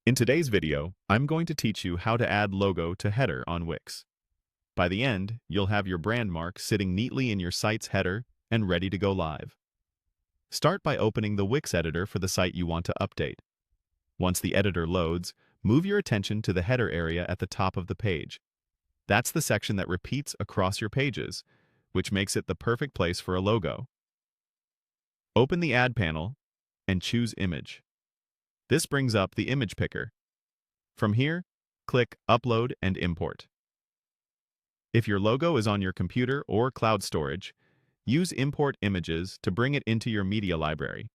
In today's video, I'm going to teach you how to add logo to header on Wix. By the end, you'll have your brand mark sitting neatly in your site's header and ready to go live. Start by opening the Wix editor for the site you want to update. Once the editor loads, move your attention to the header area at the top of the page. That's the section that repeats across your pages, which makes it the perfect place for a logo. Open the Add panel and choose Image. This brings up the image picker. From here, click Upload and Import. If your logo is on your computer or cloud storage, use Import Images to bring it into your media library.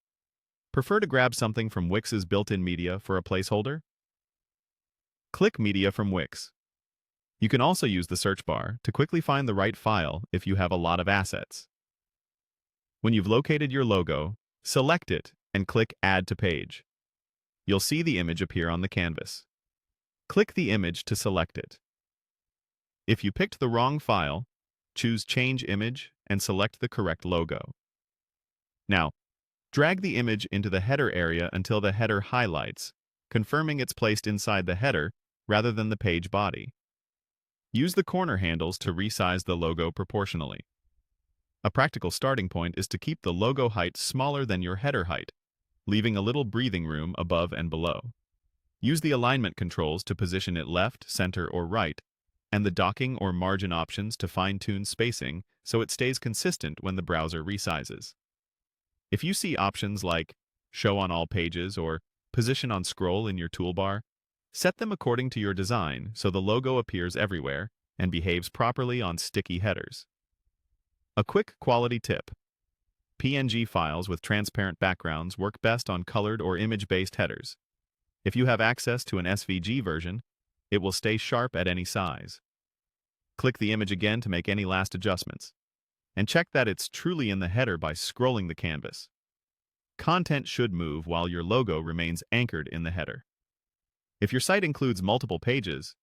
Prefer to grab something from Wix's built-in media for a placeholder? Click Media from Wix. You can also use the search bar to quickly find the right file if you have a lot of assets. When you've located your logo, select it and click Add to Page. You'll see the image appear on the canvas. Click the image to select it. If you picked the wrong file, choose Change Image and select the correct logo. Now, drag the image into the header area until the header highlights, confirming it's placed inside the header rather than the page body. Use the corner handles to resize the logo proportionally. A practical starting point is to keep the logo height smaller than your header height, leaving a little breathing room above and below. Use the alignment controls to position it left, center, or right, and the docking or margin options to fine-tune spacing so it stays consistent when the browser resizes. If you see options like Show on all pages or Position on scroll in your toolbar, set them according to your design so the logo appears everywhere and behaves properly on sticky headers. A quick quality tip: PNG files with transparent backgrounds work best on colored or image-based headers. If you have access to an SVG version, it will stay sharp at any size. Click the image again to make any last adjustments, and check that it's truly in the header by scrolling the canvas. Content should move while your logo remains anchored in the header. If your site includes multiple pages,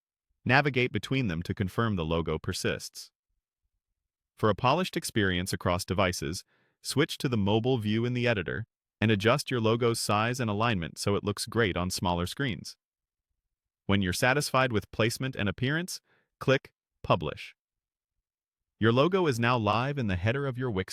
navigate between them to confirm the logo persists. For a polished experience across devices, switch to the mobile view in the editor and adjust your logo's size and alignment so it looks great on smaller screens. When you're satisfied with placement and appearance, click Publish. Your logo is now live in the header of your Wix